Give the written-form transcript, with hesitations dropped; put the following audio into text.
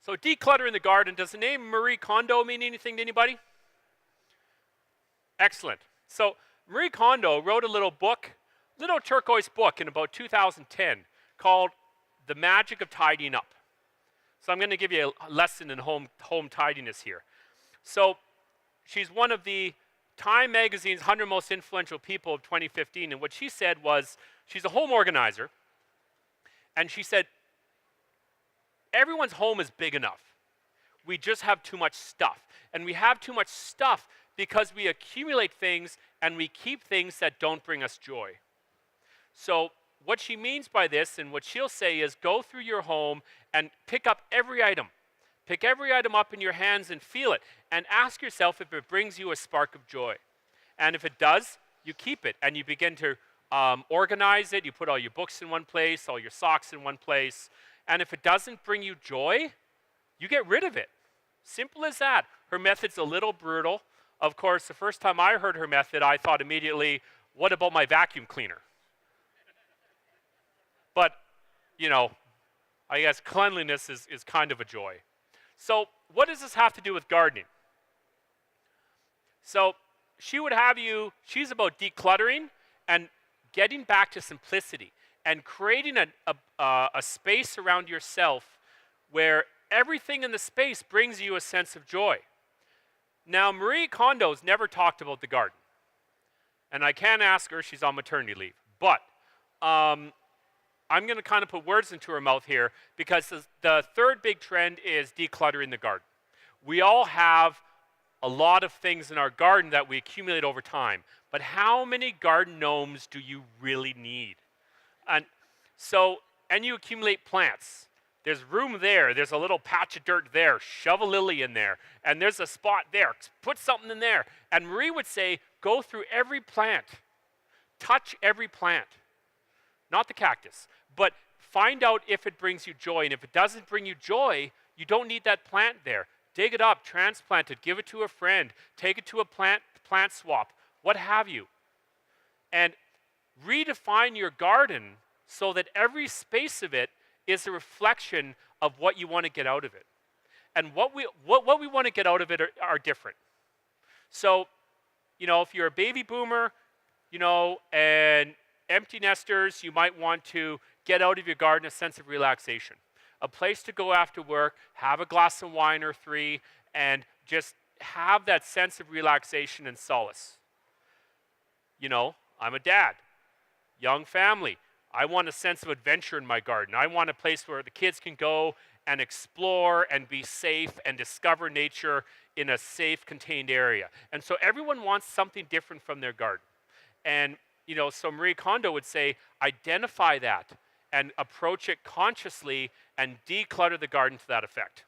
So Decluttering the Garden, does the name Marie Kondō mean anything to anybody? Excellent. So Marie Kondō wrote a little book, little turquoise book in about 2010 called The Magic of Tidying Up. So I'm going to give you a lesson in home tidiness here. So she's one of the Time Magazine's 100 most influential people of 2015, and what she said was, she's a home organizer, and she said, everyone's home is big enough. We just have too much stuff. And we have too much stuff because we accumulate things and we keep things that don't bring us joy. So what she means by this, and what she'll say, is go through your home and pick up every item. Pick every item up in your hands and feel it. And ask yourself if it brings you a spark of joy. And if it does, you keep it and you begin to organize it. You put all your books in one place, all your socks in one place. And if it doesn't bring you joy, you get rid of it. Simple as that. Her method's a little brutal. Of course, the first time I heard her method, I thought immediately, what about my vacuum cleaner? But, you know, I guess cleanliness is kind of a joy. So what does this have to do with gardening? So she would have you, she's about decluttering and getting back to simplicity and creating a space around yourself where everything in the space brings you a sense of joy. Now, Marie Kondō's never talked about the garden. And I can't ask her, she's on maternity leave. But I'm going to kind of put words into her mouth here, because the third big trend is decluttering the garden. We all have a lot of things in our garden that we accumulate over time. But how many garden gnomes do you really need? And you accumulate plants. There's room there. There's a little patch of dirt there. Shove a lily in there. And there's a spot there. Put something in there. And Marie would say, go through every plant. Touch every plant. Not the cactus. But find out if it brings you joy. And if it doesn't bring you joy, you don't need that plant there. Dig it up, transplant it, give it to a friend, take it to a plant swap, what have you. And redefine your garden so that every space of it is a reflection of what you want to get out of it. And what we want to get out of it are different. So, you know, if you're a baby boomer, you know, and empty nesters, you might want to get out of your garden a sense of relaxation. A place to go after work, have a glass of wine or three, and just have that sense of relaxation and solace. You know, I'm a dad, young family. I want a sense of adventure in my garden. I want a place where the kids can go and explore and be safe and discover nature in a safe, contained area. And so everyone wants something different from their garden. And, you know, so Marie Kondō would say, identify that and approach it consciously and declutter the garden to that effect.